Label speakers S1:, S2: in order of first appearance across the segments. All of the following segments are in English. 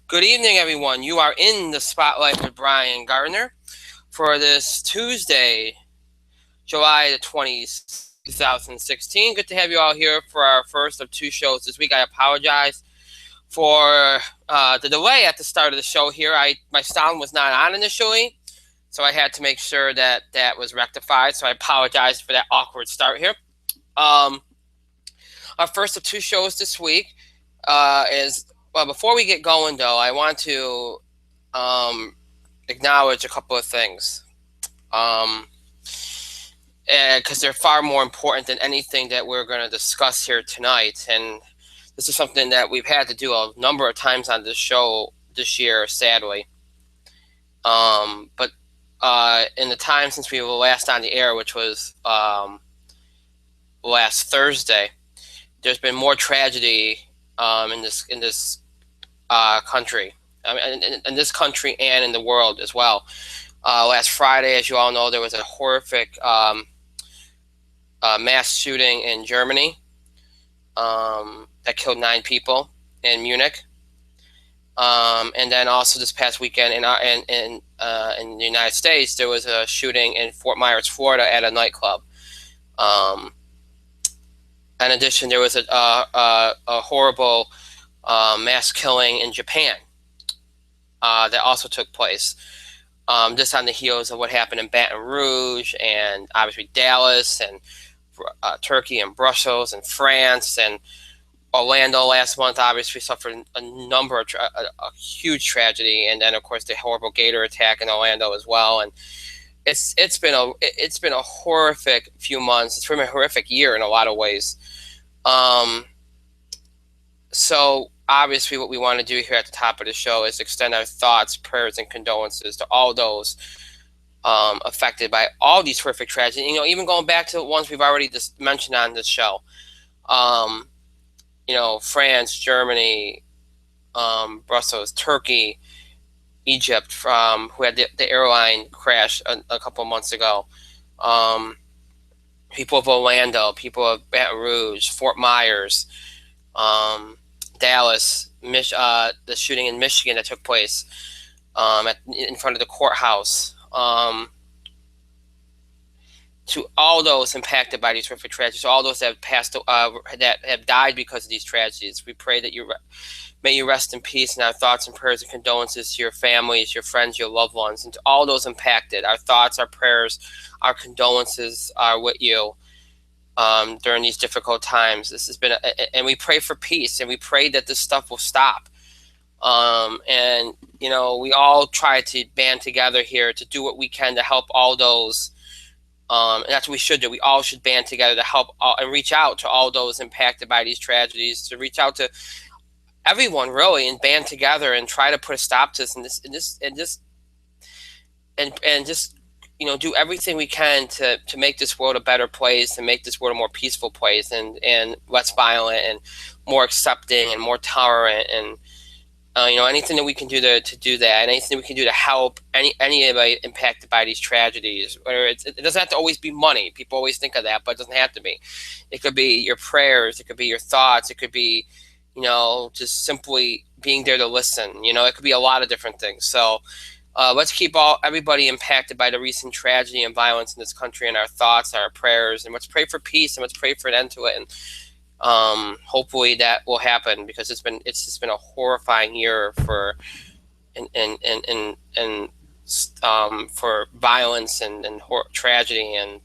S1: Good evening, everyone. You are in the spotlight with Brian Gardner for this Tuesday, July the 20th, 2016. Good to have you all here for our first of two shows this week. I apologize for the delay at the start of the show here. My sound was not on initially, so I had to make sure that that was rectified. So I apologize for that awkward start here. Our first of two shows this week is well. Before we get going, though, I want to um, acknowledge a couple of things because they're far more important than anything that we're going to discuss here tonight. And this is something that we've had to do a number of times on this show this year, sadly. But in the time since we were last on the air, which was last Thursday, there's been more tragedy in this country. I mean, in this country and in the world as well. Last Friday, as you all know, there was a horrific mass shooting in Germany that killed 9 people in Munich. And then also this past weekend in the United States, there was a shooting in Fort Myers, Florida, at a nightclub. In addition, there was a horrible mass killing in Japan that also took place. Just on the heels of what happened in Baton Rouge and obviously Dallas and Turkey and Brussels and France and Orlando last month obviously suffered a number of a huge tragedy, and then of course the horrible Gator attack in Orlando as well. And it's been a horrific few months. It's been a horrific year in a lot of ways. So obviously what we want to do here at the top of the show is extend our thoughts, prayers, and condolences to all those affected by all these horrific tragedies. You know, even going back to the ones we've already just mentioned on this show. You know, France, Germany, Brussels, Turkey, Egypt, who had the airline crash a couple of months ago. People of Orlando, people of Baton Rouge, Fort Myers, Dallas, the shooting in Michigan that took place in front of the courthouse. To all those impacted by these horrific tragedies, all those that have passed, that have died because of these tragedies, we pray that may you rest in peace, and our thoughts and prayers and condolences to your families, your friends, your loved ones, and to all those impacted. Our thoughts, our prayers, our condolences are with you during these difficult times. This has been, and we pray for peace, and we pray that this stuff will stop. And you know, we all try to band together here to do what we can to help all those. And that's what we should do. We all should band together to help and reach out to all those impacted by these tragedies, to reach out to everyone really, and band together and try to put a stop to this, and just you know, do everything we can to make this world a better place, and make this world a more peaceful place, and less violent and more accepting and more tolerant. And you know, anything that we can do to do that, and anything we can do to help anybody impacted by these tragedies. Whether it doesn't have to always be money. People always think of that, but it doesn't have to be. It could be your prayers. It could be your thoughts. It could be, you know, just simply being there to listen. You know, it could be a lot of different things. So let's keep everybody impacted by the recent tragedy and violence in this country in our thoughts, our prayers, and let's pray for peace, and let's pray for an end to it. And hopefully that will happen, because it's just been a horrifying year for for violence and tragedy, and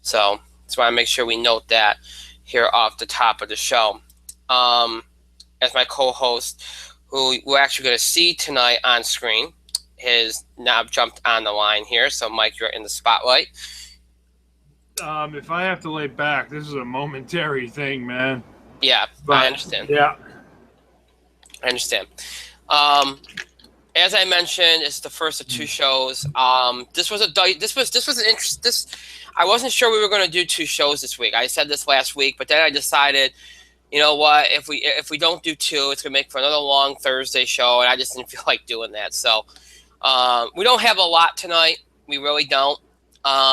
S1: so just want to make sure we note that here off the top of the show. As my co-host, who we're actually going to see tonight on screen, has now jumped on the line here. So Mike, you're in the spotlight.
S2: If I have to lay back, this is a momentary thing, man.
S1: Yeah,
S2: But,
S1: I understand.
S2: Yeah.
S1: I understand. As I mentioned, it's the first of two shows. This was an interest. I wasn't sure we were going to do two shows this week. I said this last week, but then I decided, you know what? If we don't do two, it's going to make for another long Thursday show, and I just didn't feel like doing that. So we don't have a lot tonight. We really don't.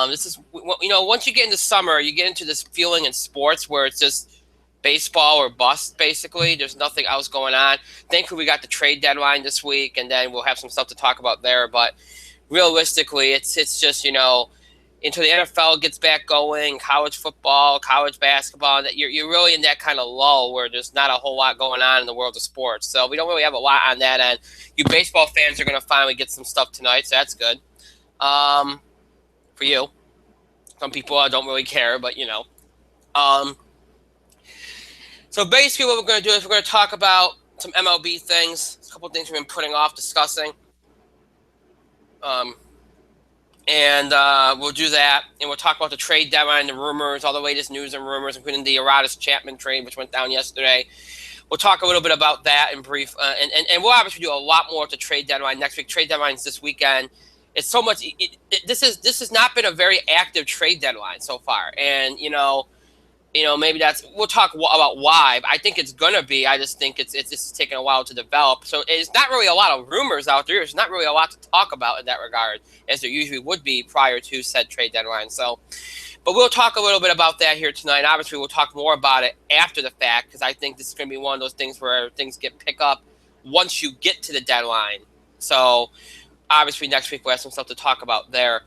S1: This is, you know, once you get into summer, you get into this feeling in sports where it's just baseball or bust, basically. There's nothing else going on. Thankfully, we got the trade deadline this week, and then we'll have some stuff to talk about there. But realistically, it's just, until the NFL gets back going, college football, college basketball, that you're really in that kind of lull where there's not a whole lot going on in the world of sports. So we don't really have a lot on that end. You baseball fans are going to finally get some stuff tonight, so that's good. For you. Some people don't really care, but So basically what we're going to do is we're going to talk about some MLB things, a couple of things we've been putting off discussing. And we'll do that, and we'll talk about the trade deadline, the rumors, all the latest news and rumors, including the Aradis Chapman trade, which went down yesterday. We'll talk a little bit about that in brief, and we'll obviously do a lot more at the trade deadline next week. Trade deadline's this weekend. It's so much. This has not been a very active trade deadline so far, and maybe we'll talk about why. But I think it's gonna be. I just think it's just taking a while to develop. So it's not really a lot of rumors out there. There's not really a lot to talk about in that regard, as there usually would be prior to said trade deadline. So, but we'll talk a little bit about that here tonight. Obviously, we'll talk more about it after the fact, because I think this is gonna be one of those things where things get pick up once you get to the deadline. So, obviously, next week we'll have some stuff to talk about there.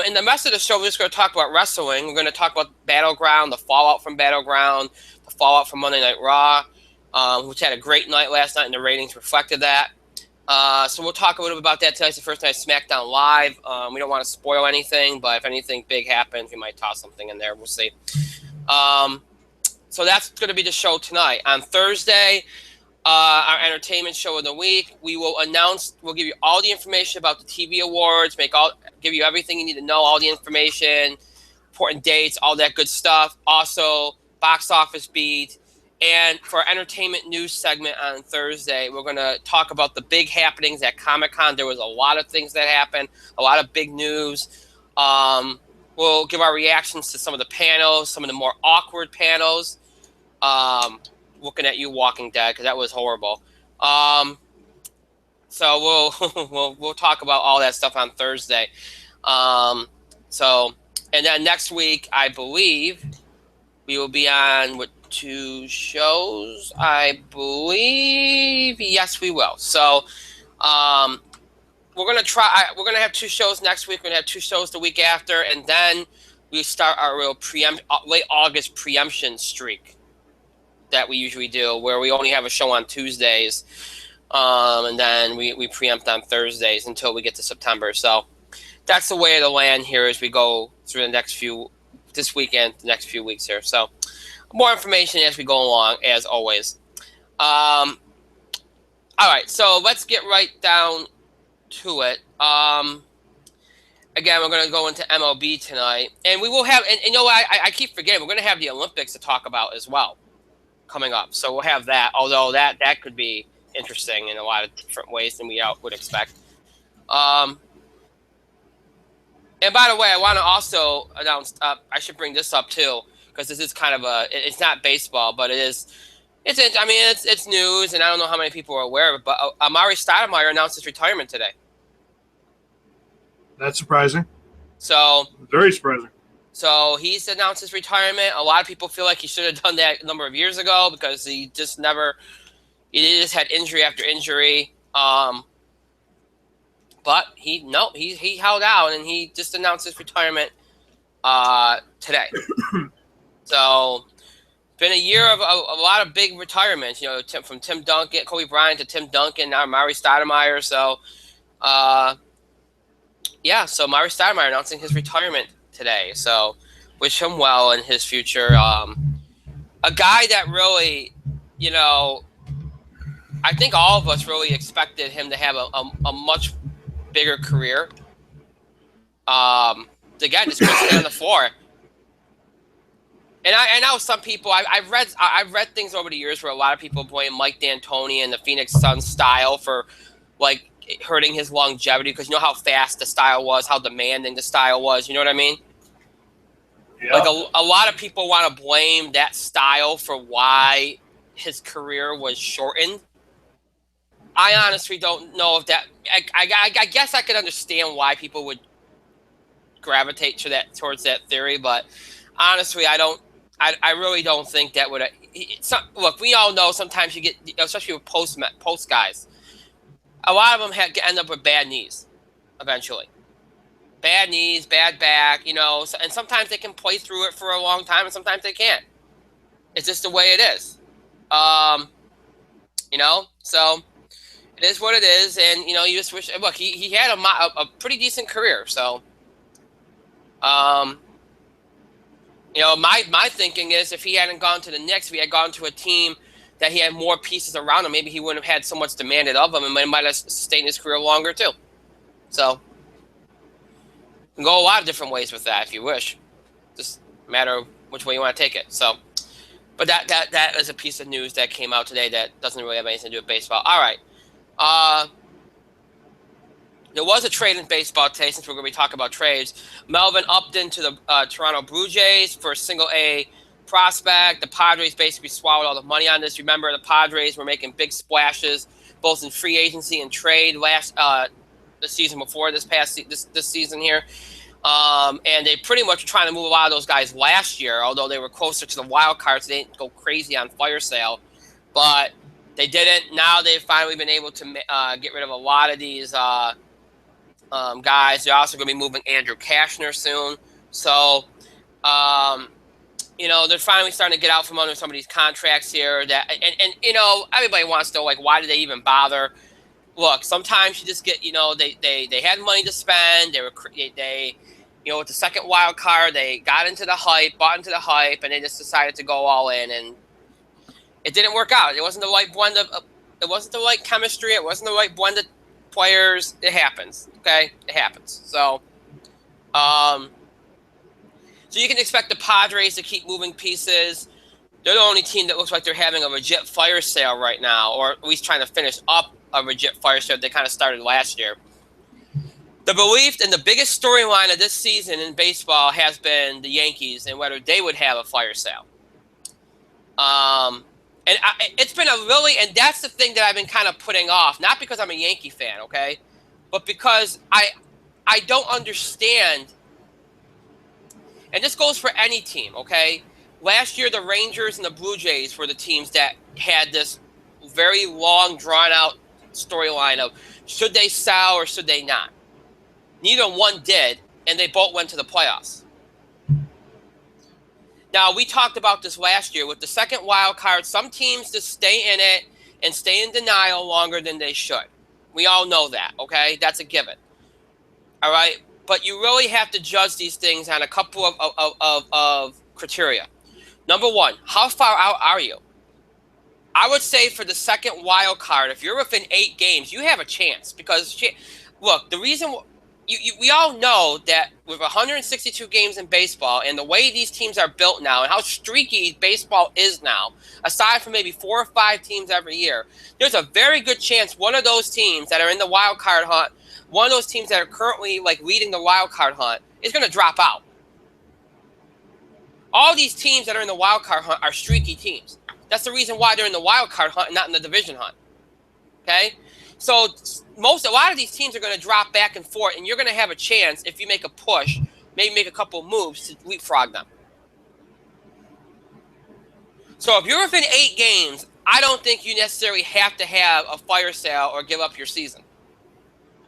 S1: In the rest of the show, we're just going to talk about wrestling. We're going to talk about Battleground, the fallout from Battleground, the fallout from Monday Night Raw, which had a great night last night, and the ratings reflected that. So we'll talk a little bit about that tonight. It's the first night of SmackDown Live. We don't want to spoil anything, but if anything big happens, we might toss something in there. We'll see. So that's going to be the show tonight. On Thursday, our entertainment show of the week, we'll give you all the information about the TV awards, give you everything you need to know, all the information, important dates, all that good stuff. Also, box office beat. And for our entertainment news segment on Thursday, we're going to talk about the big happenings at Comic-Con. There was a lot of things that happened, a lot of big news. We'll give our reactions to some of the panels, some of the more awkward panels. Looking at you, Walking Dead, because that was horrible. So we'll talk about all that stuff on Thursday. And then next week, I believe we will be on with 2 shows. I believe, yes, we will. So we're gonna have 2 shows next week. We're gonna have 2 shows the week after, and then we start our real late August preemption streak that we usually do, where we only have a show on Tuesdays, and then we preempt on Thursdays until we get to September. So that's the way of the land here as we go through this weekend, the next few weeks here. So more information as we go along, as always. All right, so let's get right down to it. Again, we're going to go into MLB tonight, and we will have, and you know what, I keep forgetting, we're going to have the Olympics to talk about as well coming up. So we'll have that, although that could be interesting in a lot of different ways than we would expect. And by the way, I want to also announce, I should bring this up too, because this is kind of it's not baseball, but it's news, and I don't know how many people are aware of it, but Amari Stoudemire announced his retirement today.
S2: That's surprising.
S1: So
S2: very surprising.
S1: So he's announced his retirement. A lot of people feel like he should have done that a number of years ago, because he just had injury after injury. But he held out, and he just announced his retirement today. So it's been a year of a lot of big retirements, from Tim Duncan, Kobe Bryant to Tim Duncan, now Amari Stoudemire. So so Amari Stoudemire announcing his retirement today. So wish him well in his future. A guy that really, I think all of us really expected him to have a much bigger career. The guy just couldn't stay on the floor. And I know some people, I've read things over the years where a lot of people blame Mike D'Antoni and the Phoenix Suns style for hurting his longevity, because you know how fast the style was, how demanding the style was. You know what I mean? Yeah. A lot of people want to blame that style for why his career was shortened. I honestly don't know if that. I guess I could understand why people would gravitate towards that theory, but honestly, I really don't think that would. look, we all know sometimes you get, especially with post guys, a lot of them end up with bad knees eventually. Bad knees, bad back, and sometimes they can play through it for a long time, and sometimes they can't. It's just the way it is. So it is what it is, and you just wish. Look, he had a pretty decent career, so my thinking is if he hadn't gone to the Knicks, if he had gone to a team that he had more pieces around him, maybe he wouldn't have had so much demanded of him, and might have sustained his career longer too. So you can go a lot of different ways with that if you wish. Just a matter of which way you want to take it. So, but that is a piece of news that came out today that doesn't really have anything to do with baseball. All right. There was a trade in baseball today, since we're going to be talking about trades. Melvin Upton to the Toronto Blue Jays for a single-A prospect. The Padres basically swallowed all the money on this. Remember, the Padres were making big splashes, both in free agency and trade the season before this season here. And they pretty much were trying to move a lot of those guys last year, although they were closer to the wild cards. They didn't go crazy on fire sale, but they didn't. Now they've finally been able to get rid of a lot of these guys. They're also going to be moving Andrew Cashner soon. So, they're finally starting to get out from under some of these contracts here. And everybody wants to know, like, why did they even bother? Look, sometimes you just get, they had money to spend. They with the second wild card, they got into the hype, bought into the hype, and they just decided to go all in. And it didn't work out. It wasn't the right blend it wasn't the right chemistry. It wasn't the right blend of players. It happens. Okay, it happens. So, so you can expect the Padres to keep moving pieces. They're the only team that looks like they're having a legit fire sale right now, or at least trying to finish up a legit fire sale they kind of started last year. The belief and the biggest storyline of this season in baseball has been the Yankees and whether they would have a fire sale. It's been and that's the thing that I've been kind of putting off, not because I'm a Yankee fan, okay, but because I don't understand, and this goes for any team, okay? Last year, the Rangers and the Blue Jays were the teams that had this very long, drawn-out storyline of should they sell or should they not. Neither one did, and they both went to the playoffs. Now, we talked about this last year with the second wild card. Some teams just stay in it and stay in denial longer than they should. We all know that, okay? That's a given. All right? But you really have to judge these things on a couple of criteria. Number one, how far out are you? I would say for the second wild card, if you're within 8 games, you have a chance. Because, look, the reason we all know that with 162 games in baseball and the way these teams are built now and how streaky baseball is now, aside from maybe 4 or 5 teams every year, there's a very good chance one of those teams that are in the wild card hunt, one of those teams that are currently like leading the wild card hunt, is going to drop out. All these teams that are in the wild card hunt are streaky teams. That's the reason why they're in the wild card hunt and not in the division hunt. Okay? So a lot of these teams are going to drop back and forth, and you're going to have a chance if you make a push, maybe make a couple of moves to leapfrog them. So if you're within 8 games, I don't think you necessarily have to have a fire sale or give up your season.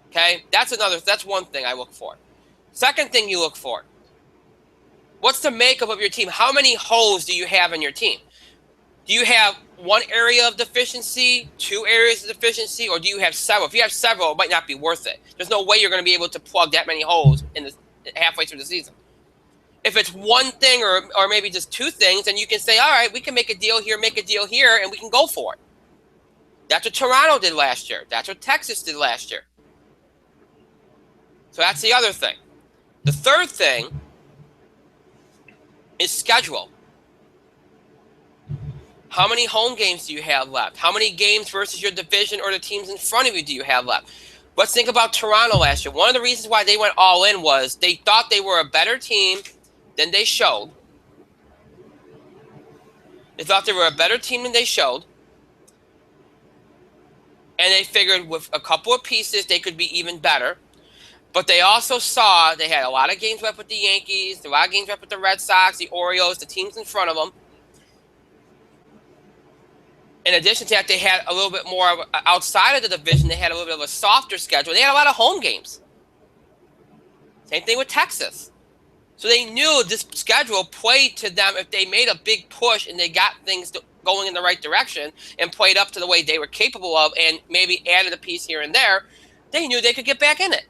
S1: Okay? That's one thing I look for. Second thing you look for, what's the makeup of your team? How many holes do you have in your team? Do you have one area of deficiency, 2 areas of deficiency, or do you have several? If you have several, it might not be worth it. There's no way you're going to be able to plug that many holes in halfway through the season. If it's one thing or maybe just 2 things, then you can say, all right, we can make a deal here, and we can go for it. That's what Toronto did last year. That's what Texas did last year. So that's the other thing. The third thing is schedule. How many home games do you have left? How many games versus your division or the teams in front of you do you have left? Let's think about Toronto last year. One of the reasons why they went all in was they thought they were a better team than they showed. They thought they were a better team than they showed. And they figured with a couple of pieces, they could be even better. But they also saw they had a lot of games left with the Yankees, a lot of games left with the Red Sox, the Orioles, the teams in front of them. In addition to that, they had a little bit more outside of the division. They had a little bit of a softer schedule. They had a lot of home games. Same thing with Texas. So they knew this schedule played to them if they made a big push and they got things going in the right direction and played up to the way they were capable of and maybe added a piece here and there, they knew they could get back in it.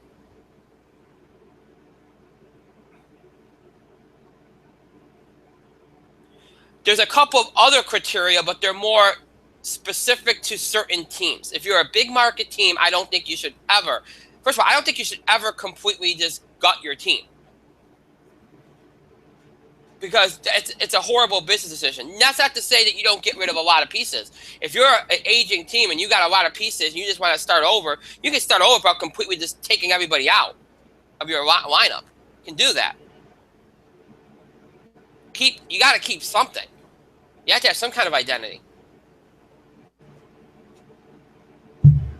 S1: There's a couple of other criteria, but they're more specific to certain teams. If you're a big market team, I don't think you should ever, first of all, I don't think you should ever completely just gut your team. Because it's a horrible business decision. And that's not to say that you don't get rid of a lot of pieces. If you're an aging team and you got a lot of pieces and you just want to start over, you can start over without completely just taking everybody out of your lineup. You can do that. You got to keep something. You have to have some kind of identity.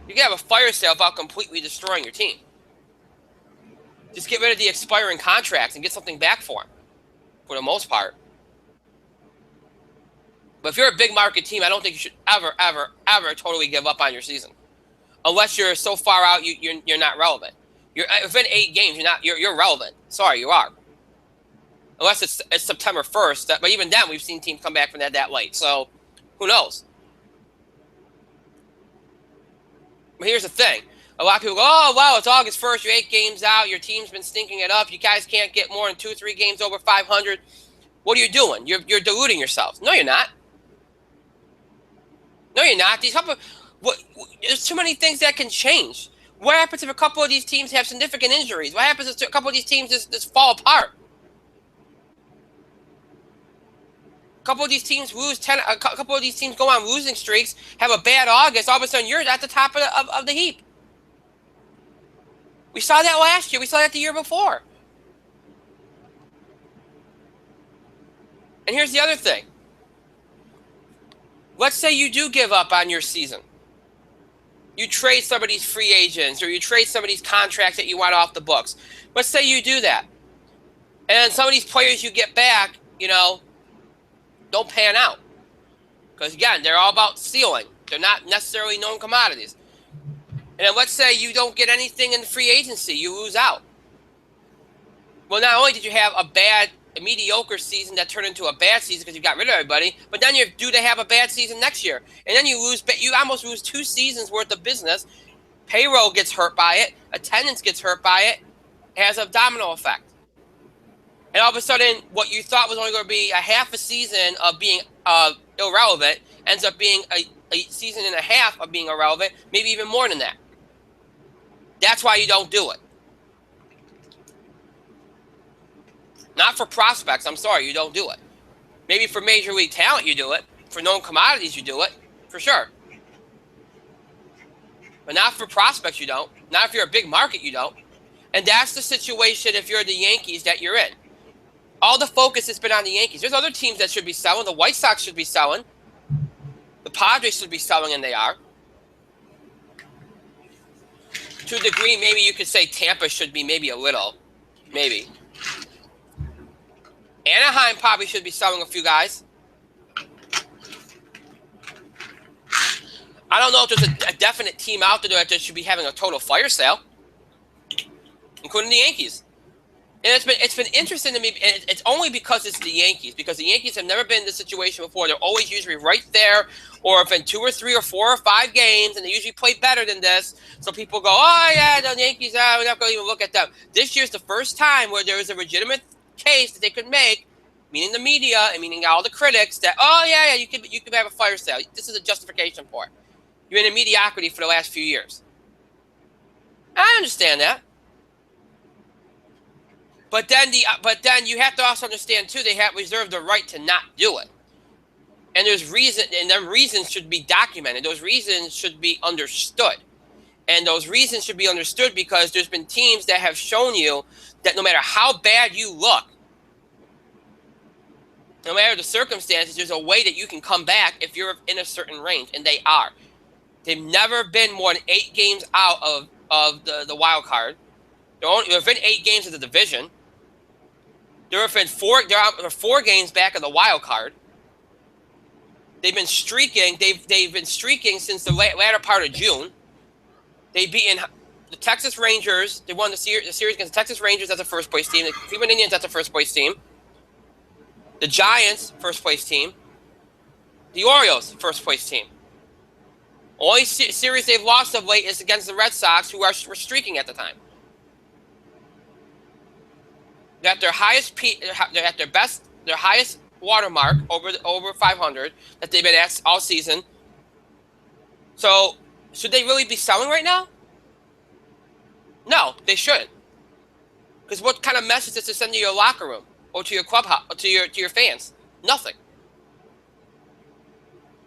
S1: You can have a fire sale without completely destroying your team. Just get rid of the expiring contracts and get something back for them, for the most part. But if you're a big market team, I don't think you should ever, ever, ever totally give up on your season, unless you're so far out you're not relevant. Within 8 games, you're relevant. Sorry, you are. Unless it's September 1st, but even then, we've seen teams come back from that late. So, who knows? But here's the thing: a lot of people go, "Oh, well, it's August 1st. You're 8 games out. Your team's been stinking it up. You guys can't get more than 2-3 games over 500." What are you doing? You're deluding yourselves. No, you're not. No, you're not. There's too many things that can change. What happens if a couple of these teams have significant injuries? What happens if a couple of these teams just fall apart? A couple of these teams lose 10. A couple of these teams go on losing streaks, have a bad August. All of a sudden, you're at the top of the heap. We saw that last year. We saw that the year before. And here's the other thing. Let's say you do give up on your season. You trade some of these free agents or you trade some of these contracts that you want off the books. Let's say you do that. And some of these players you get back, don't pan out. Because, again, they're all about ceiling. They're not necessarily known commodities. And then let's say you don't get anything in the free agency. You lose out. Well, not only did you have a mediocre season that turned into a bad season because you got rid of everybody, but then you're due to have a bad season next year. And then you almost lose 2 seasons worth of business. Payroll gets hurt by it. Attendance gets hurt by it. It has a domino effect. And all of a sudden, what you thought was only going to be a half a season of being irrelevant ends up being a season and a half of being irrelevant, maybe even more than that. That's why you don't do it. Not for prospects. I'm sorry, you don't do it. Maybe for major league talent, you do it. For known commodities, you do it. For sure. But not for prospects, you don't. Not if you're a big market, you don't. And that's the situation if you're the Yankees that you're in. All the focus has been on the Yankees. There's other teams that should be selling. The White Sox should be selling. The Padres should be selling, and they are. To a degree, maybe you could say Tampa should be maybe a little. Maybe. Anaheim probably should be selling a few guys. I don't know if there's a definite team out there that should be having a total fire sale, including the Yankees. And it's been interesting to me, and it's only because it's the Yankees, because the Yankees have never been in this situation before. They're always usually right there, or if in 2 or 3 or 4 or 5 games, and they usually play better than this. So people go, oh, yeah, the Yankees, we're not going to even look at them. This year's the first time where there is a legitimate case that they could make, meaning the media and meaning all the critics, that, oh, yeah, you could have a fire sale. This is a justification for it. You're in a mediocrity for the last few years. I understand that. But then you have to also understand too, they have reserved the right to not do it. And there's reason, and them reasons should be documented. Those reasons should be understood. And those reasons should be understood because there's been teams that have shown you that no matter how bad you look, no matter the circumstances, there's a way that you can come back if you're in a certain range, and they are. They've never been more than 8 games out of the wild card. They've been 8 games of the division. They're 4 games back of the wild card. They've been streaking. They've been streaking since the latter part of June. They've beaten the Texas Rangers. They won the series against the Texas Rangers as a first place team. The Cleveland Indians as a first place team. The Giants, first place team. The Orioles, first place team. Only series they've lost of late is against the Red Sox, who were streaking at the time. They're at their highest peak. They're at their highest watermark over 500 that they've been at all season. So, should they really be selling right now? No, they shouldn't. Because what kind of message does it send to your locker room or to your clubhouse or to your fans? Nothing.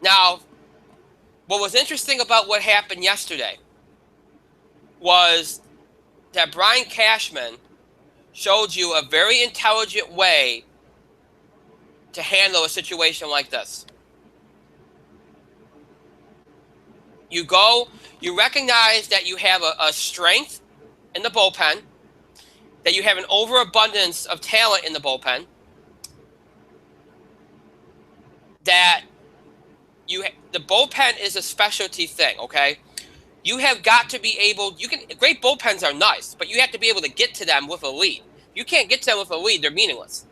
S1: Now, what was interesting about what happened yesterday was that Brian Cashman showed you a very intelligent way to handle a situation like this. You recognize that you have a strength in the bullpen, that you have an overabundance of talent in the bullpen, that the bullpen is a specialty thing, okay? You have got to be able, great bullpens are nice, but you have to be able to get to them with a lead. You can't get to them with a lead, they're meaningless.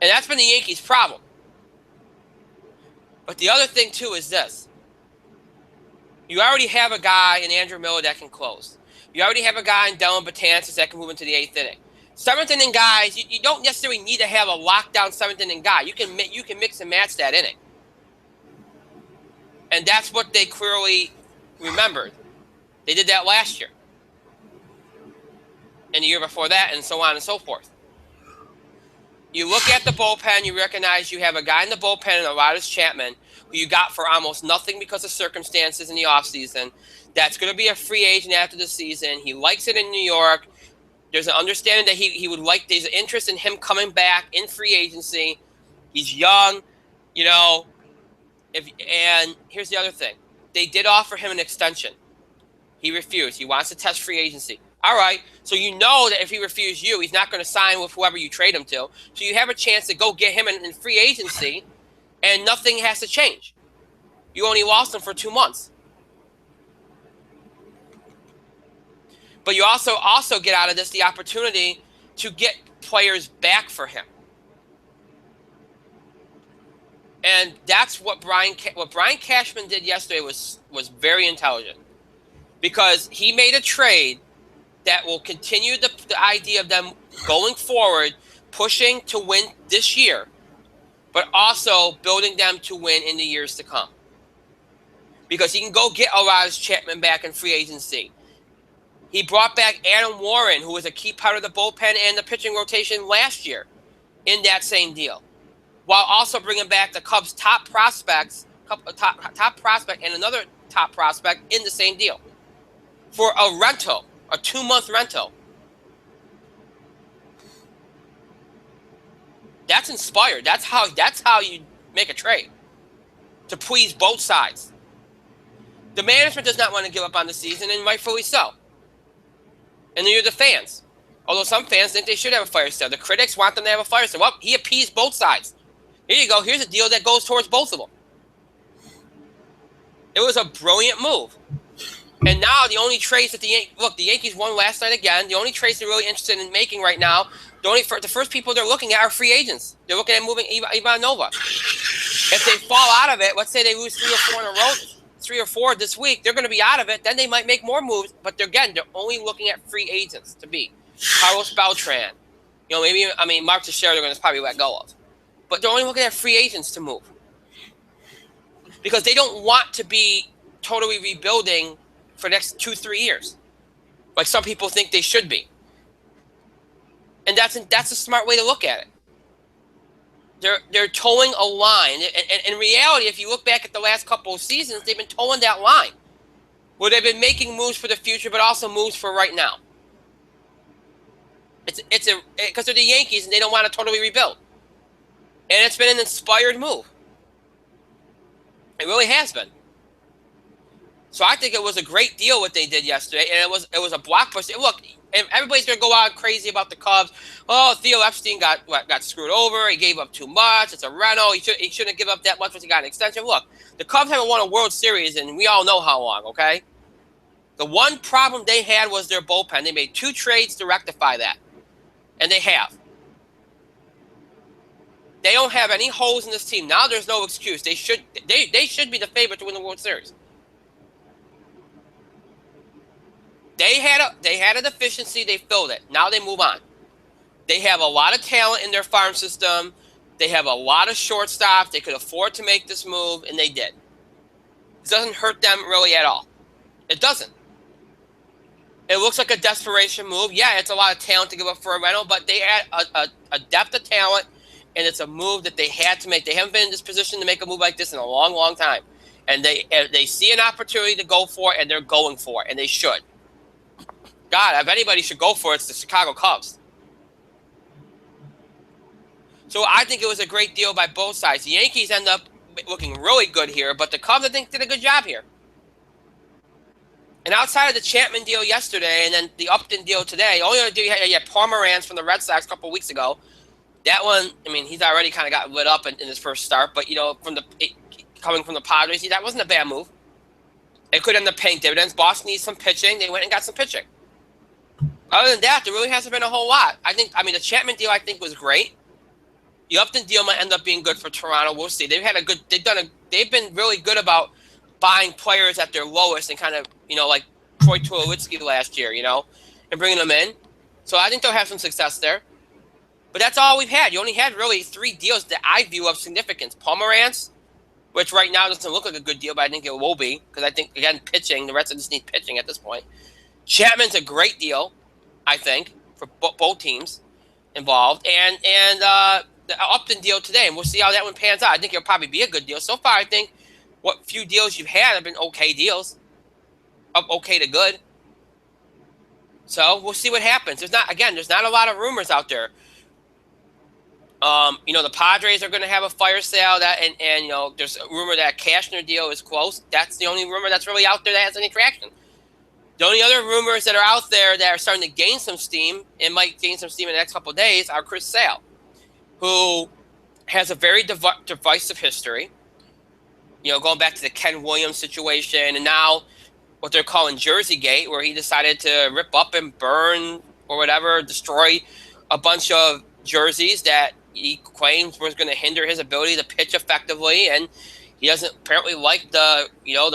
S1: And that's been the Yankees' problem. But the other thing, too, is this. You already have a guy in Andrew Miller that can close. You already have a guy in Dellin Betances that can move into the 8th inning. 7th inning guys, you don't necessarily need to have a lockdown 7th inning guy. You can mix and match that inning. And that's what they clearly remembered. They did that last year. And the year before that, and so on and so forth. You look at the bullpen, you recognize you have a guy in the bullpen in Aroldis Chapman, who you got for almost nothing because of circumstances in the offseason. That's going to be a free agent after the season. He likes it in New York. There's an understanding that he would like, there's an interest in him coming back in free agency. He's young, you know. And here's the other thing. They did offer him an extension. He refused. He wants to test free agency. All right, so you know that if he refused you, he's not going to sign with whoever you trade him to. So you have a chance to go get him in free agency, and nothing has to change. You only lost him for 2 months. But you also get out of this the opportunity to get players back for him. And that's what Brian Cashman did yesterday was very intelligent. Because he made a trade that will continue the idea of them going forward, pushing to win this year, but also building them to win in the years to come. Because he can go get Aroldis Chapman back in free agency. He brought back Adam Warren, who was a key part of the bullpen and the pitching rotation last year in that same deal, while also bringing back the Cubs' top prospect and another top prospect in the same deal for a rental. A 2-month rental. That's inspired. That's how you make a trade. To please both sides. The management does not want to give up on the season, and rightfully so. And neither the fans. Although some fans think they should have a fire sale. The critics want them to have a fire sale. Well, he appeased both sides. Here you go. Here's a deal that goes towards both of them. It was a brilliant move. And now the only trades that the Yankees won last night again. The only trades they're really interested in making right now, the first people they're looking at are free agents. They're looking at moving Ivan Nova. If they fall out of it, let's say they lose 3 or 4 in a row, 3 or 4 this week, they're going to be out of it. Then they might make more moves. But they're only looking at free agents to be Carlos Beltran. You know, Mark Teixeira they're going to probably let go of. But they're only looking at free agents to move because they don't want to be totally rebuilding for the next 2-3 years, like some people think they should be. And that's a smart way to look at it. They're towing a line. And in reality, if you look back at the last couple of seasons, they've been towing that line, where they've been making moves for the future, but also moves for right now. It's because they're the Yankees and they don't want to totally rebuild. And it's been an inspired move. It really has been. So I think it was a great deal what they did yesterday, and it was a blockbuster. Look, and everybody's gonna go out crazy about the Cubs. Oh, Theo Epstein got screwed over. He gave up too much. It's a rental. He shouldn't give up that much once he got an extension. Look, the Cubs haven't won a World Series, and we all know how long. Okay, the one problem they had was their bullpen. They made 2 trades to rectify that, and they have. They don't have any holes in this team now. There's no excuse. They should be the favorite to win the World Series. They had a deficiency. They filled it. Now they move on. They have a lot of talent in their farm system. They have a lot of shortstops. They could afford to make this move, and they did. It doesn't hurt them really at all. It doesn't. It looks like a desperation move. Yeah, it's a lot of talent to give up for a rental, but they had a depth of talent, and it's a move that they had to make. They haven't been in this position to make a move like this in a long, long time. And they see an opportunity to go for it, and they're going for it, and they should. God, if anybody should go for it, it's the Chicago Cubs. So I think it was a great deal by both sides. The Yankees end up looking really good here, but the Cubs, I think, did a good job here. And outside of the Chapman deal yesterday and then the Upton deal today, the only other deal you had Pomeranz from the Red Sox a couple of weeks ago. That one, I mean, he's already kind of got lit up in his first start, but, coming from the Padres, that wasn't a bad move. It could end up paying dividends. Boston needs some pitching. They went and got some pitching. Other than that, there really hasn't been a whole lot. The Chapman deal I think was great. The Upton deal might end up being good for Toronto. We'll see. They've been really good about buying players at their lowest and kind of, like Troy Tulowitzki last year, and bringing them in. So I think they'll have some success there. But that's all we've had. You only had really 3 deals that I view of significance. Pomeranz, which right now doesn't look like a good deal, but I think it will be because I think, again, pitching, the rest of just need pitching at this point. Chapman's a great deal, I think, for both teams involved. And the Upton deal today, and we'll see how that one pans out. I think it'll probably be a good deal. So far, I think what few deals you've had have been okay deals, up okay to good. So we'll see what happens. There's not a lot of rumors out there. The Padres are going to have a fire sale and there's a rumor that Cashner deal is close. That's the only rumor that's really out there that has any traction. The only other rumors that are out there that are starting to gain some steam and might gain some steam in the next couple of days are Chris Sale, who has a very divisive history. Going back to the Ken Williams situation, and now what they're calling Jersey Gate, where he decided to rip up and burn or whatever, destroy a bunch of jerseys that he claims was going to hinder his ability to pitch effectively, and he doesn't apparently like the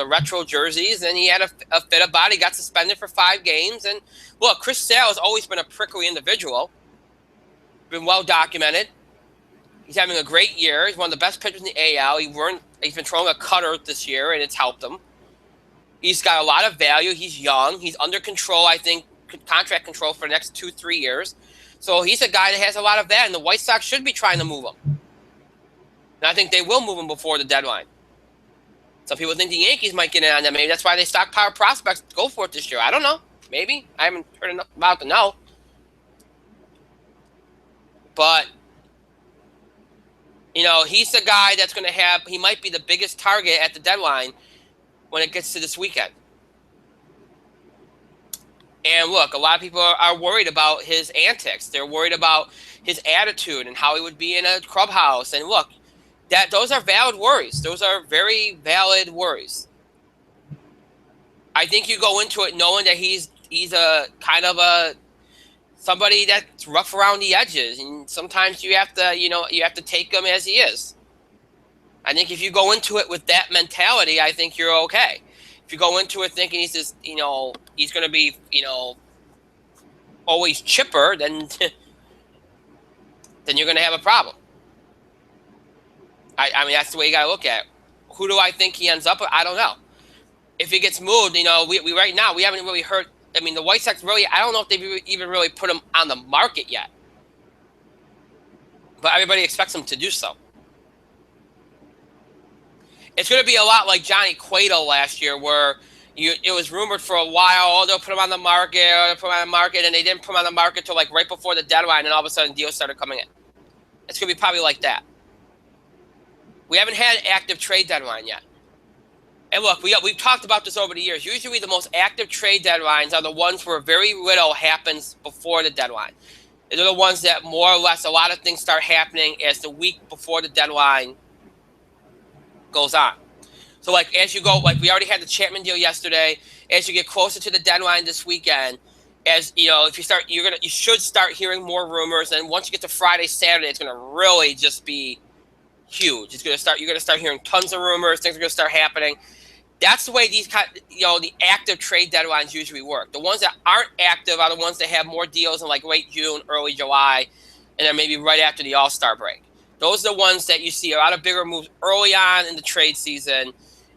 S1: retro jerseys, and he had a fit about it. He got suspended for 5 games, and look, Chris Sale has always been a prickly individual, been well documented. He's having a great year. He's one of the best pitchers in the AL. He's been throwing a cutter this year, and it's helped him. He's got a lot of value. He's young. He's under control, I think, contract control for the next 2-3 years. So he's a guy that has a lot of value, and the White Sox should be trying to move him. And I think they will move him before the deadline. Some people think the Yankees might get in on that. Maybe that's why they stockpile prospects to go for it this year. I don't know. Maybe. I haven't heard enough about it to know. But, he's the guy that's going to he might be the biggest target at the deadline when it gets to this weekend. And look, a lot of people are worried about his antics. They're worried about his attitude and how he would be in a clubhouse. And look, those are valid worries. Those are very valid worries. I think you go into it knowing that he's a kind of somebody that's rough around the edges, and sometimes you have to take him as he is. I think if you go into it with that mentality, I think you're okay. If you go into it thinking he's just, he's going to be, always chipper, then you're going to have a problem. I mean, that's the way you got to look at it. Who do I think he ends up with? I don't know. If he gets moved, we right now, we haven't really heard. I mean, the White Sox really, I don't know if they've even really put him on the market yet. But everybody expects him to do so. It's going to be a lot like Johnny Cueto last year, where it was rumored for a while, they'll put him on the market, and they didn't put him on the market until like right before the deadline, and all of a sudden deals started coming in. It's going to be probably like that. We haven't had an active trade deadline yet. And look, we've talked about this over the years. Usually the most active trade deadlines are the ones where very little happens before the deadline. They're the ones that more or less a lot of things start happening as the week before the deadline goes on. So like as you go, like we already had the Chapman deal yesterday. As you get closer to the deadline this weekend, as you know, if you start, you should start hearing more rumors. And once you get to Friday, Saturday, it's gonna really just be huge. You're gonna start hearing tons of rumors. Things are gonna start happening. That's the way these the active trade deadlines usually work. The ones that aren't active are the ones that have more deals in like late June, early July, and then maybe right after the All-Star break. Those are the ones that you see a lot of bigger moves early on in the trade season,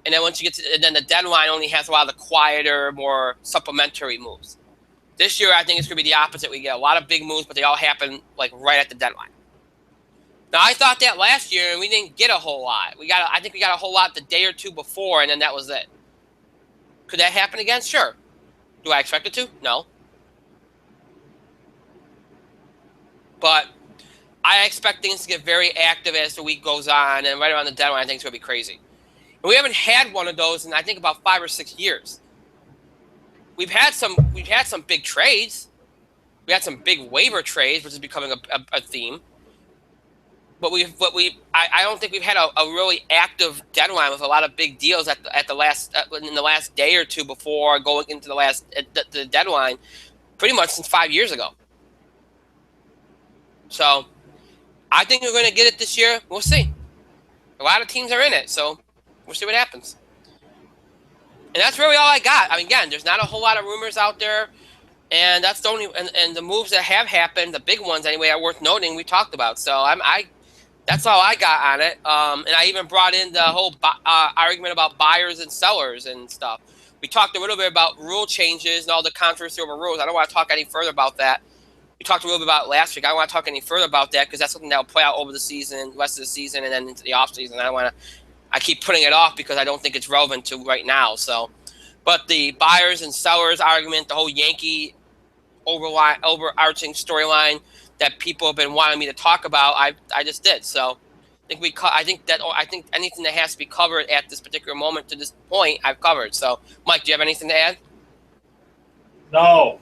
S1: and then once you get to, and then the deadline only has a lot of the quieter, more supplementary moves. This year, I think it's going to be the opposite. We get a lot of big moves, but they all happen like right at the deadline. Now, I thought that last year, and we didn't get a whole lot. I think we got a whole lot the day or two before, and then that was it. Could that happen again? Sure. Do I expect it to? No. But I expect things to get very active as the week goes on, and right around the deadline, I think it's going to be crazy. And we haven't had one of those in I think about 5 or 6 years. We've had some big trades. We had some big waiver trades, which is becoming a theme. But I don't think we've had a really active deadline with a lot of big deals in the last day or two before going into the deadline, pretty much since 5 years ago. So I think we're going to get it this year. We'll see. A lot of teams are in it, so we'll see what happens. And that's really all I got. I mean, again, there's not a whole lot of rumors out there, and that's the only and the moves that have happened, the big ones anyway, are worth noting. We talked about, so that's all I got on it. And I even brought in the whole argument about buyers and sellers and stuff. We talked a little bit about rule changes and all the controversy over rules. I don't want to talk any further about that. We talked a little bit about it last week. I don't want to talk any further about that because that's something that will play out over the season, rest of the season, and then into the offseason. I keep putting it off because I don't think it's relevant to right now. So, but the buyers and sellers argument, the whole Yankee overarching storyline that people have been wanting me to talk about, I just did. So, I think anything that has to be covered at this particular moment to this point, I've covered. So, Mike, do you have anything to add?
S2: No.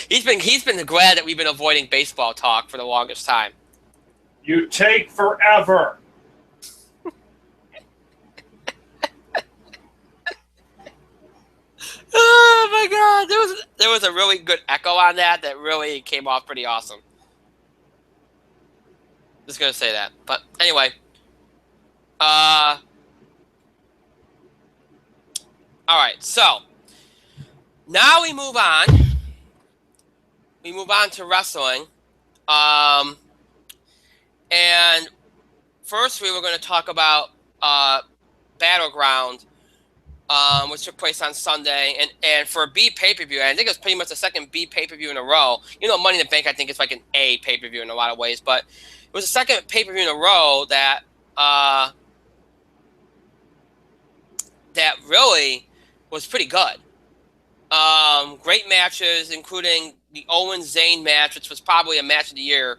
S1: He's been glad that we've been avoiding baseball talk for the longest time.
S2: You take forever.
S1: Oh my God! There was a really good echo on that really came off pretty awesome. Just gonna say that, but anyway. All right, so now we move on. We move on to wrestling, and first we were going to talk about Battleground. Which took place on Sunday, and for a B pay-per-view, I think it was pretty much the second B pay-per-view in a row. You know, Money in the Bank, I think it's like an A pay-per-view in a lot of ways, but it was the second pay-per-view in a row that really was pretty good. Great matches, including the Owens-Zayn match, which was probably a match of the year,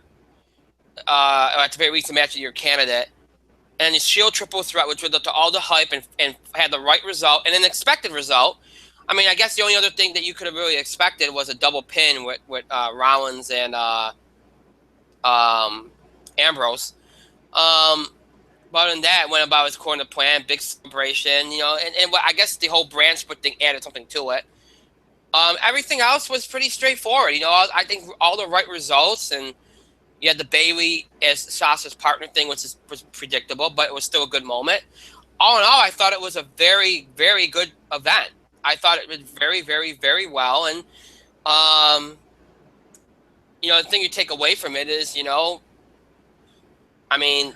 S1: or at the very least a match of the year candidate. And the Shield triple threat, which lived up to all the hype and had the right result and an expected result. I mean, I guess the only other thing that you could have really expected was a double pin with Rollins and Ambrose. But in that, went about his according to plan, big celebration, you know, and I guess the whole brand split thing added something to it. Everything else was pretty straightforward. You know, I think all the right results, and you had the Bayley as Sasha's partner thing, which was predictable, but it was still a good moment. All in all, I thought it was a very, very good event. I thought it was very, very, very well. And, you know, the thing you take away from it is, you know, I mean,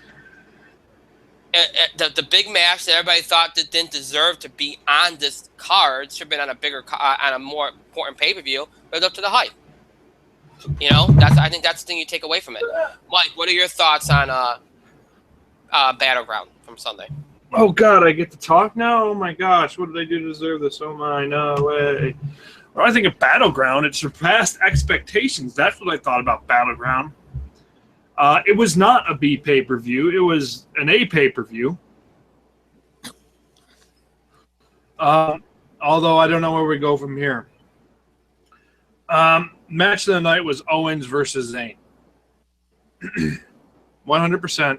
S1: the big match that everybody thought that didn't deserve to be on this card should have been on a more important pay-per-view, lived up to the hype. You know, I think that's the thing you take away from it. Mike, what are your thoughts on Battleground from Sunday?
S2: Oh, God, I get to talk now? Oh, my gosh, what did I do to deserve this? Oh, my, no way. Well, I think of Battleground, it surpassed expectations. That's what I thought about Battleground. It was not a B pay-per-view. It was an A pay-per-view. Although I don't know where we go from here. Match of the night was Owens versus Zayn. 100%.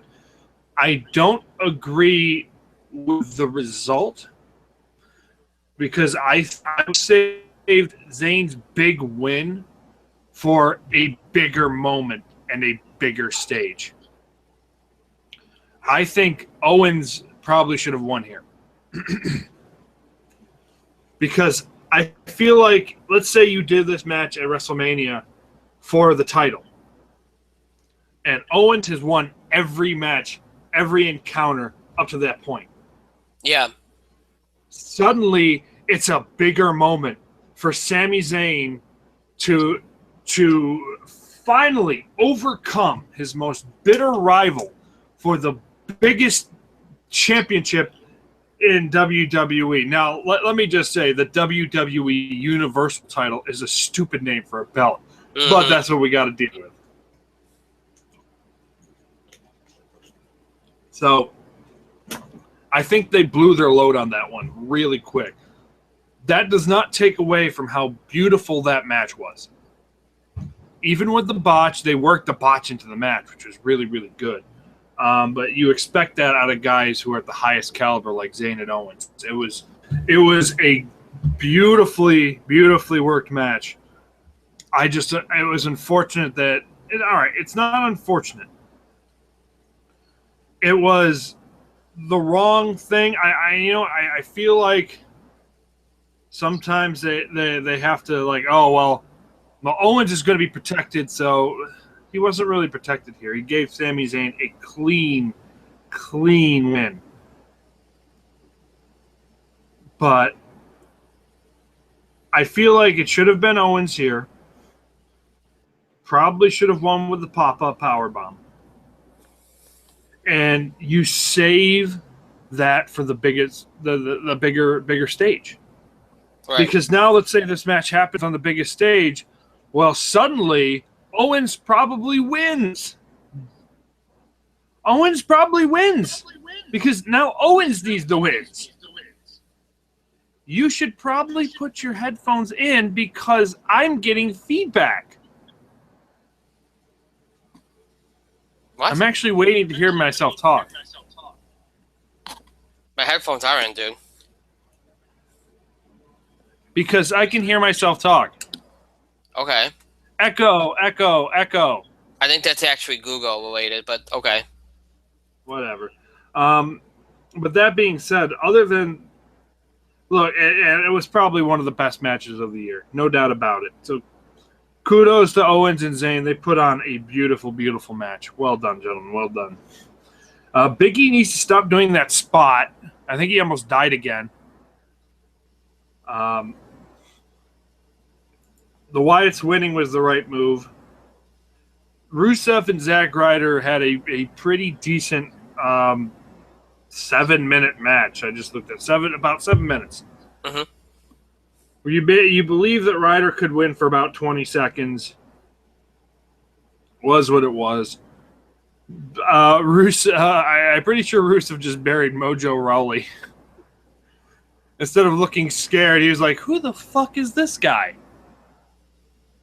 S2: I don't agree with the result because I saved Zayn's big win for a bigger moment and a bigger stage. I think Owens probably should have won here. Because I feel like, let's say you did this match at WrestleMania for the title, and Owens has won every match, every encounter up to that point.
S1: Yeah.
S2: Suddenly, it's a bigger moment for Sami Zayn to finally overcome his most bitter rival for the biggest championship in WWE. Now, let me just say the WWE Universal Title is a stupid name for a belt, but that's what we got to deal with. So, I think they blew their load on that one really quick. That does not take away from how beautiful that match was. Even with the botch, they worked the botch into the match, which was really, really good. But you expect that out of guys who are at the highest caliber like Zayn and Owens. It was a beautifully, beautifully worked match. It was unfortunate that all right, it's not unfortunate. It was the wrong thing. I feel like sometimes they have to like, oh well, Owens is going to be protected, so he wasn't really protected here. He gave Sami Zayn a clean win. But I feel like it should have been Owens here. Probably should have won with the pop-up powerbomb. And you save that for the bigger stage. Right. Because now let's say this match happens on the biggest stage. Well, suddenly Owens probably wins. Because now Owens needs the wins. You should probably put your headphones in because I'm getting feedback. What? I'm actually waiting to hear myself talk.
S1: My headphones are in, dude.
S2: Because I can hear myself talk.
S1: Okay.
S2: Echo.
S1: I think that's actually Google related, but okay.
S2: Whatever. But that being said, other than look, it was probably one of the best matches of the year, no doubt about it. So kudos to Owens and Zayn. They put on a beautiful, beautiful match. Well done, gentlemen. Well done. Big E needs to stop doing that spot. I think he almost died again. The Wyatt's winning was the right move. Rusev and Zack Ryder had a pretty decent 7-minute match. I just looked at about 7 minutes. Where you believe that Ryder could win for about 20 seconds. Was what it was. I'm pretty sure Rusev just buried Mojo Rawley. Instead of looking scared, he was like, "Who the fuck is this guy?"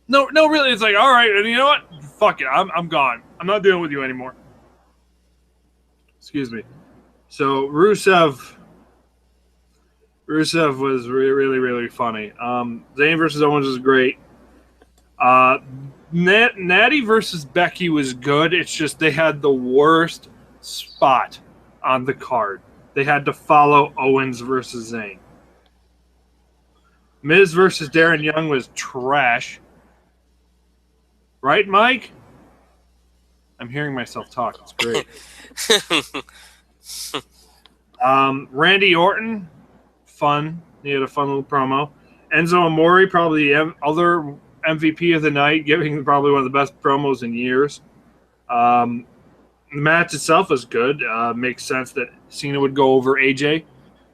S2: No, really. It's like, all right, and you know what? Fuck it. I'm gone. I'm not dealing with you anymore. Excuse me. So Rusev was really, really funny. Zayn versus Owens was great. Natty versus Becky was good. It's just they had the worst spot on the card. They had to follow Owens versus Zayn. Miz versus Darren Young was trash. Right, Mike? I'm hearing myself talk. It's great. Randy Orton, fun. He had a fun little promo. Enzo Amore, probably the other MVP of the night, giving probably one of the best promos in years. The match itself was good. Makes sense that Cena would go over AJ.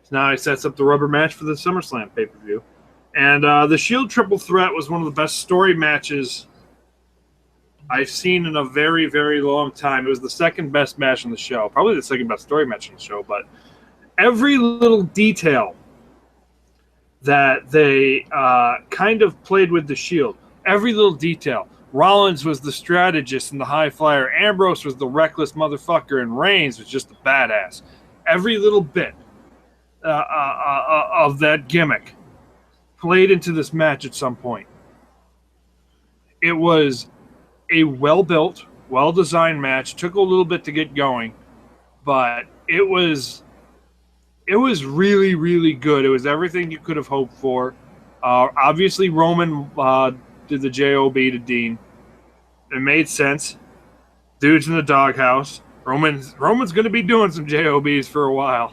S2: So now it sets up the rubber match for the SummerSlam pay-per-view. And the Shield Triple Threat was one of the best story matches I've seen in a very, very long time. It was the second best match on the show. Probably the second best story match on the show. But every little detail that they kind of played with the Shield. Every little detail. Rollins was the strategist and the high flyer. Ambrose was the reckless motherfucker, and Reigns was just a badass. Every little bit of that gimmick played into this match at some point. It was a well-built, well-designed match. Took a little bit to get going, but it was really, really good. It was everything you could have hoped for. Obviously, Roman did the JOB to Dean. It made sense. Dude's in the doghouse. Roman's going to be doing some JOBs for a while.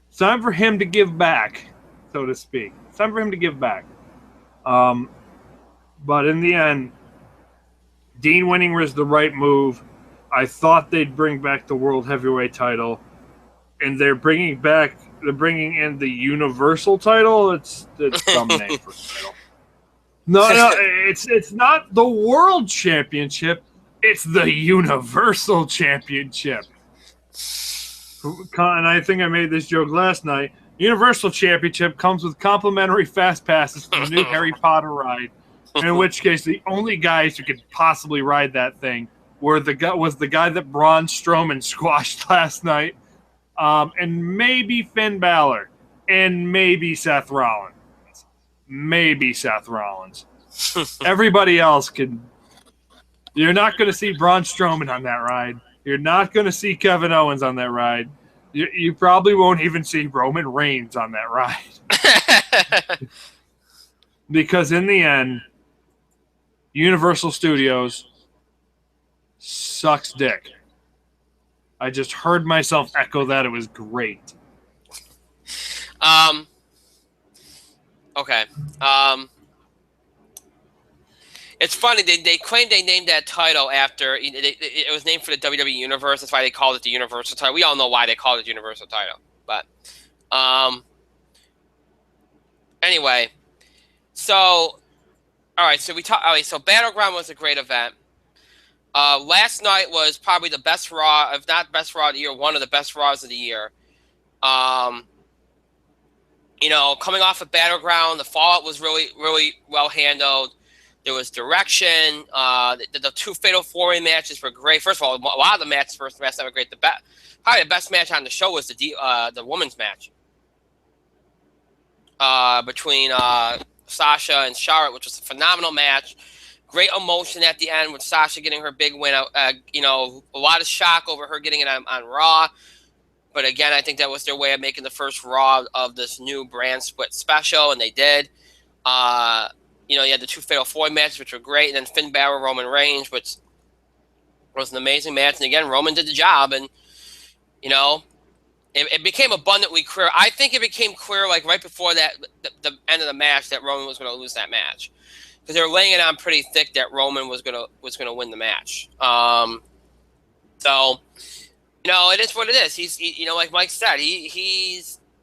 S2: It's time for him to give back, so to speak. It's time for him to give back. But in the end, Dean winning was the right move. I thought they'd bring back the World Heavyweight title, and they're bringing in the Universal title. It's a dumb name for a title. No, it's not the World Championship. It's the Universal Championship. And I think I made this joke last night. Universal Championship comes with complimentary fast passes for the new Harry Potter ride. In which case, the only guys who could possibly ride that thing was the guy that Braun Strowman squashed last night, and maybe Finn Balor, and maybe Seth Rollins. Everybody else could. You're not going to see Braun Strowman on that ride. You're not going to see Kevin Owens on that ride. You probably won't even see Roman Reigns on that ride. Because in the end, Universal Studios sucks dick. I just heard myself echo that. It was great.
S1: Okay. It's funny. They claim they named that title after it was named for the WWE Universe. That's why they called it the Universal title. We all know why they called it the Universal title. But anyway, so all right. So so Battleground was a great event. Last night was probably the best Raw, if not best Raw of the year, one of the best Raws of the year. Coming off of Battleground, the fallout was really, really well handled. There was direction. The two Fatal 4-Way matches were great. First of all, a lot of the matches first match were great. Probably the best match on the show was the women's match between Sasha and Charlotte, which was a phenomenal match. Great emotion at the end with Sasha getting her big win. A lot of shock over her getting it on Raw. But again, I think that was their way of making the first Raw of this new brand split special, and they did. You had the two Fatal 4-Way matches, which were great, and then Finn Balor, Roman Reigns, which was an amazing match. And again, Roman did the job, and it became abundantly clear. I think it became clear like right before that the end of the match that Roman was going to lose that match, because they were laying it on pretty thick that Roman was going to win the match. So it is what it is. He's like Mike said,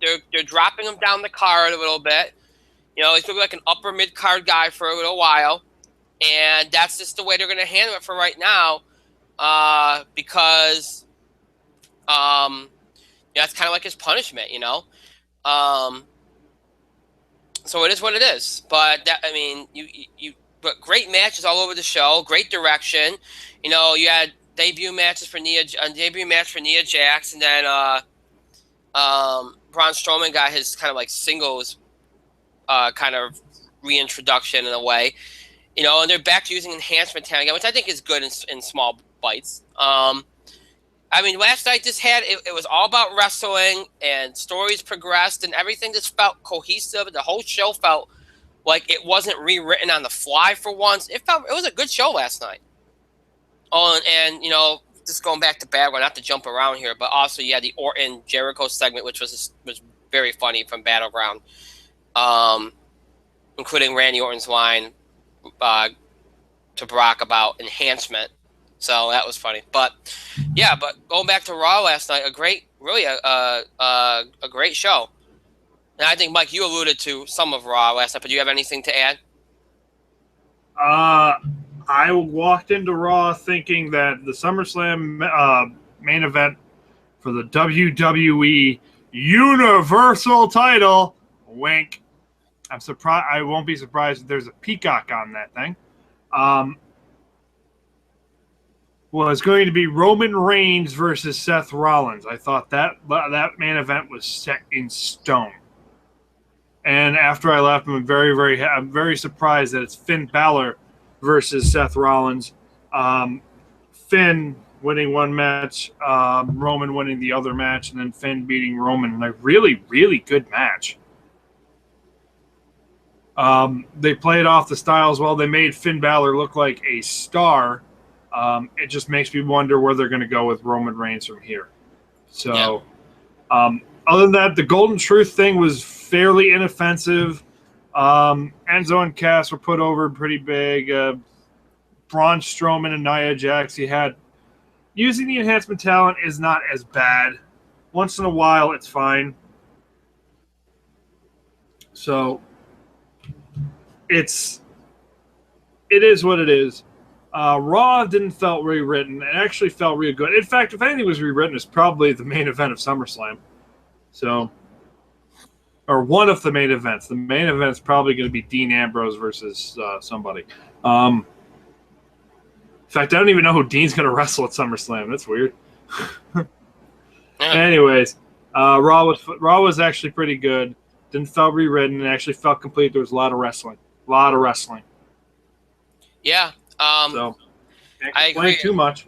S1: they're dropping him down the card a little bit. He's going to be like an upper mid-card guy for a little while. And that's just the way they're going to handle it for right now. Because that's kind of like his punishment, So it is what it is. But, but great matches all over the show. Great direction. You had debut match for Nia Jax. And then Braun Strowman got his kind of like singles kind of reintroduction in a way, and they're back to using enhancement talent again, which I think is good in small bites. Last night it was all about wrestling, and stories progressed, and everything just felt cohesive. The whole show felt like it wasn't rewritten on the fly for once. It was a good show last night. Oh, and just going back to Battleground, not to jump around here, but also you had the Orton Jericho segment, which was very funny from Battleground. Including Randy Orton's line to Brock about enhancement. So that was funny. But going back to Raw last night, a great show. And I think, Mike, you alluded to some of Raw last night, but do you have anything to add?
S2: I walked into Raw thinking that the SummerSlam main event for the WWE Universal Title Wink. I'm surprised. I won't be surprised if there's a peacock on that thing. Was going to be Roman Reigns versus Seth Rollins. I thought that main event was set in stone. And after I left, I'm very surprised that it's Finn Balor versus Seth Rollins. Finn winning one match, Roman winning the other match, and then Finn beating Roman in a really, really good match. They played off the styles well. They made Finn Balor look like a star. It just makes me wonder where they're going to go with Roman Reigns from here. So, other than that, the Golden Truth thing was fairly inoffensive. Enzo and Cass were put over pretty big. Braun Strowman and Nia Jax, using the enhancement talent is not as bad. Once in a while, it's fine. So, it is what it is. Raw didn't felt rewritten. It actually felt really good. In fact, if anything was rewritten, it's probably the main event of SummerSlam. So, or one of the main events. The main event is probably going to be Dean Ambrose versus somebody. In fact, I don't even know who Dean's going to wrestle at SummerSlam. That's weird. Anyways, Raw was actually pretty good. Didn't felt rewritten. It actually felt complete. There was a lot of wrestling.
S1: Yeah.
S2: So can't
S1: I
S2: complain
S1: agree.
S2: too much.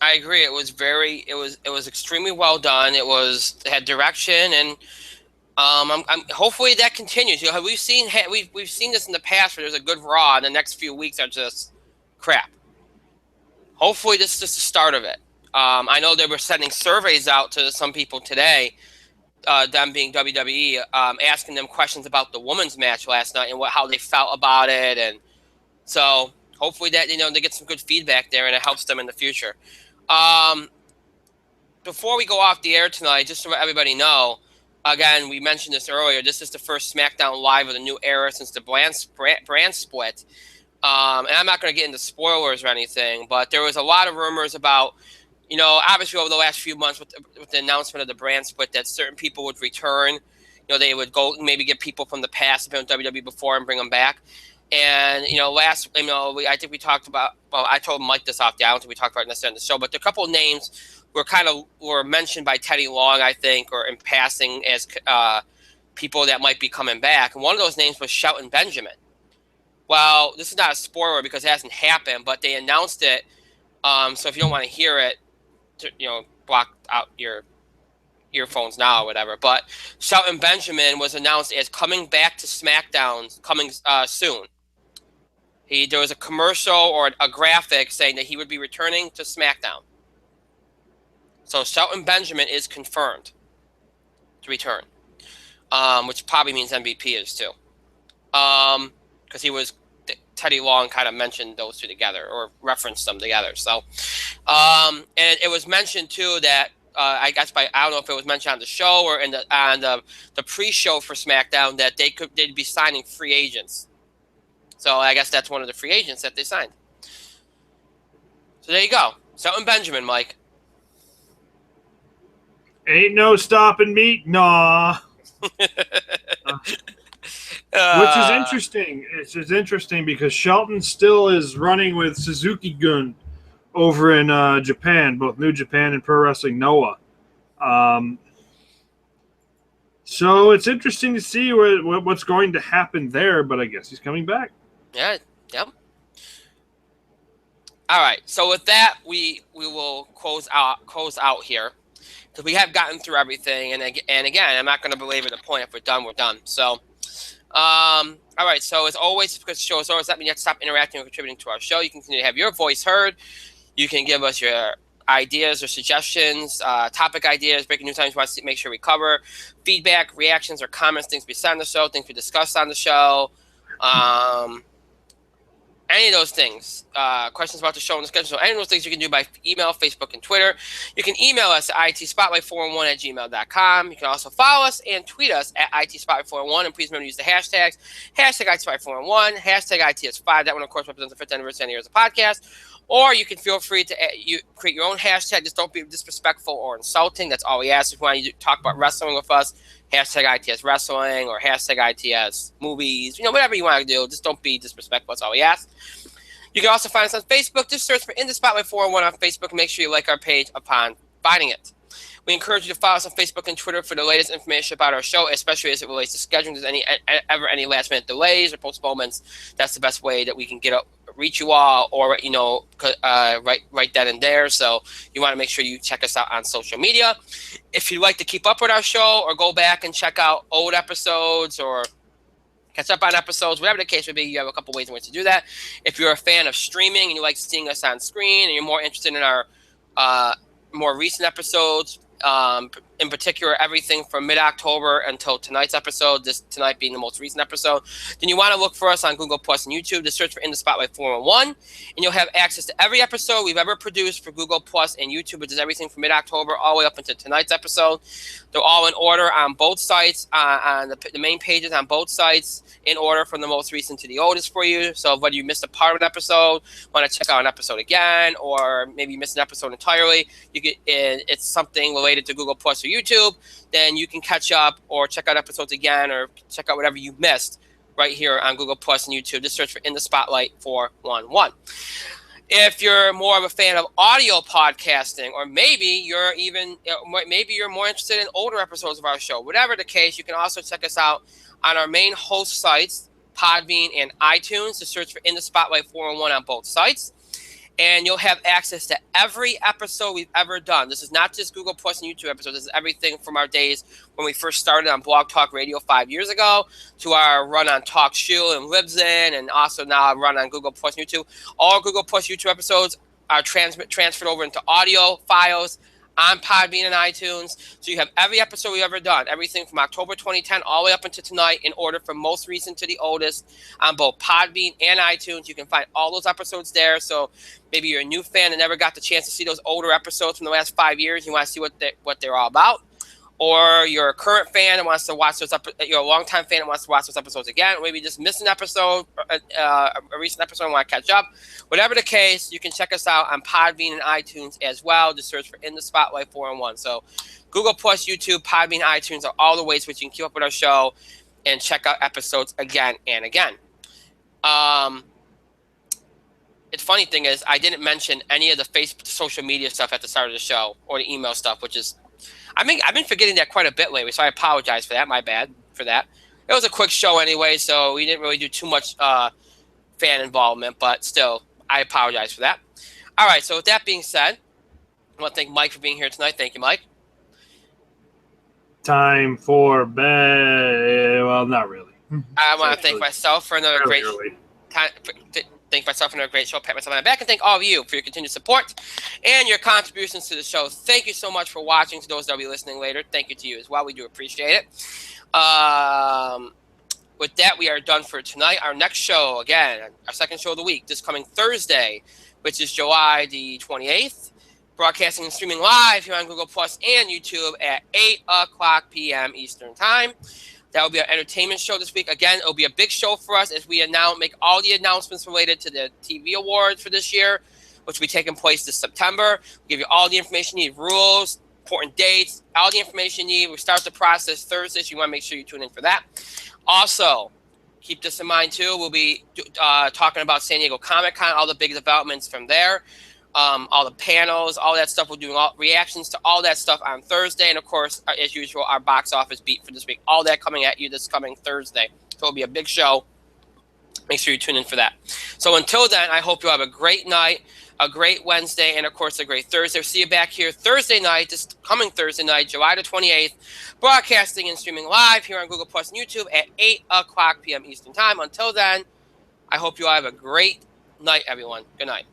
S1: I agree. It was extremely well done. It had direction, and I'm hopefully that continues. You know, we've seen this in the past where there's a good Raw, and the next few weeks are just crap. Hopefully, this is just the start of it. I know they were sending surveys out to some people today, them being WWE, asking them questions about the women's match last night and how they felt about it, and so hopefully that they get some good feedback there and it helps them in the future. Before we go off the air tonight, just to let everybody know, again, we mentioned this earlier. This is the first SmackDown Live of the new era since the brand split. And I'm not going to get into spoilers or anything, but there was a lot of rumors about, obviously over the last few months with the announcement of the brand split, that certain people would return. They would go maybe get people from the past who've been on WWE before and bring them back. And, I think we talked about, well, I told Mike this off the, I don't think we talked about it necessarily on the show, but a couple of names were mentioned by Teddy Long, I think, or in passing as people that might be coming back. And one of those names was Shelton Benjamin. Well, this is not a spoiler because it hasn't happened, but they announced it. So if you don't want to hear it, block out your earphones now or whatever. But Shelton Benjamin was announced as coming back to SmackDown coming soon. There was a commercial or a graphic saying that he would be returning to SmackDown. So Shelton Benjamin is confirmed to return, which probably means MVP is too. Because Teddy Long kind of mentioned those two together or referenced them together. So, and it was mentioned too that I don't know if it was mentioned on the show or on the pre-show for SmackDown that they'd be signing free agents. So I guess that's one of the free agents that they signed. So there you go. Shelton Benjamin, Mike.
S2: Ain't no stopping me. Nah. Which is interesting. It's interesting because Shelton still is running with Suzuki-gun over in Japan, both New Japan and Pro Wrestling Noah. So it's interesting to see what's going to happen there, but I guess he's coming back.
S1: Yeah, yep. All right. So with that, we will close out here because we have gotten through everything, and again, I'm not going to belabor the point. If we're done, we're done. So, all right. So as always, because the show is always, that means you have to stop interacting and contributing to our show. You can continue to have your voice heard. You can give us your ideas or suggestions, topic ideas, breaking news items you want to make sure we cover, feedback, reactions, or comments, things we said on the show, things we discussed on the show. Any of those things, questions about the show and the schedule, so any of those things you can do by email, Facebook, and Twitter. You can email us at itspotlight411@gmail.com. You can also follow us and tweet us at itspotlight411. And please remember to use the hashtags, hashtag itspotlight411, hashtag ITS5. That one, of course, represents the 5th anniversary of the podcast. Or you can feel free to create your own hashtag. Just don't be disrespectful or insulting. That's all we ask. If you want to talk about wrestling with us, hashtag ITS Wrestling or hashtag ITS Movies. Whatever you want to do. Just don't be disrespectful. That's all we ask. You can also find us on Facebook. Just search for In the Spotlight 401 on Facebook. Make sure you like our page upon finding it. We encourage you to follow us on Facebook and Twitter for the latest information about our show, especially as it relates to scheduling. If there's any last-minute delays or postponements, that's the best way that we can reach you all, or right then and there. So you want to make sure you check us out on social media. If you'd like to keep up with our show or go back and check out old episodes or catch up on episodes, whatever the case may be, you have a couple ways in which to do that. If you're a fan of streaming and you like seeing us on screen and you're more interested in our more recent episodes, in particular everything from mid-October until tonight's episode, tonight being the most recent episode, then you want to look for us on Google Plus and YouTube. Just search for In the Spotlight 401, and you'll have access to every episode we've ever produced for Google Plus and YouTube, which is everything from mid-October all the way up into tonight's episode. They're all in order on both sites, on the main pages on both sites, in order from the most recent to the oldest for you. So whether you missed a part of an episode, want to check out an episode again, or maybe you missed an episode entirely, it's something related to Google Plus or YouTube, then you can catch up or check out episodes again or check out whatever you missed right here on Google Plus and YouTube. Just search for In the Spotlight 411. If you're more of a fan of audio podcasting, or maybe you're more interested in older episodes of our show, whatever the case, you can also check us out on our main host sites, Podbean and iTunes. Just search for In the Spotlight 401 on both sites. And you'll have access to every episode we've ever done. This is not just Google Plus and YouTube episodes. This is everything from our days when we first started on Blog Talk Radio 5 years ago to our run on TalkShoe and Libsyn, and also now our run on Google Plus and YouTube. All Google Plus YouTube episodes are transferred over into audio files on Podbean and iTunes. So you have every episode we've ever done, everything from October 2010 all the way up until tonight, in order from most recent to the oldest on both Podbean and iTunes. You can find all those episodes there. So maybe you're a new fan and never got the chance to see those older episodes from the last 5 years. You want to see what they're all about. Or you're a current fan and wants to watch those you're a longtime fan and wants to watch those episodes again, or maybe just missed an episode, a recent episode and want to catch up. Whatever the case, you can check us out on Podbean and iTunes as well. Just search for In the Spotlight 401. So Google Plus, YouTube, Podbean, iTunes are all the ways which you can keep up with our show and check out episodes again and again. The funny thing is, I didn't mention any of the Facebook social media stuff at the start of the show, or the email stuff, which is, I've been forgetting that quite a bit lately, so I apologize for that. My bad for that. It was a quick show anyway, so we didn't really do too much fan involvement, but still, I apologize for that. All right, so with that being said, I want to thank Mike for being here tonight. Thank you, Mike.
S2: Time for bed. Well, not really.
S1: I want to thank myself for another great time. Thank myself for another great show. Pat myself on the back, and thank all of you for your continued support and your contributions to the show. Thank you so much for watching. To those that will be listening later, thank you to you as well. We do appreciate it. With that, we are done for tonight. Our next show, again, our second show of the week, this coming Thursday, which is July the 28th, broadcasting and streaming live here on Google Plus and YouTube at 8 o'clock p.m. Eastern Time. That will be our entertainment show this week. Again, it'll be a big show for us as we make all the announcements related to the TV awards for this year, which will be taking place this September. We'll give you all the information you need, rules, important dates, all the information you need. We start the process Thursday, so you want to make sure you tune in for that. Also, keep this in mind, too. We'll be talking about San Diego Comic-Con, all the big developments from there. All the panels, all that stuff. We're doing all reactions to all that stuff on Thursday. And, of course, as usual, our box office beat for this week. All that coming at you this coming Thursday. So it'll be a big show. Make sure you tune in for that. So until then, I hope you have a great night, a great Wednesday, and, of course, a great Thursday. We'll see you back here Thursday night, this coming Thursday night, July the 28th, broadcasting and streaming live here on Google Plus and YouTube at 8 o'clock p.m. Eastern Time. Until then, I hope you all have a great night, everyone. Good night.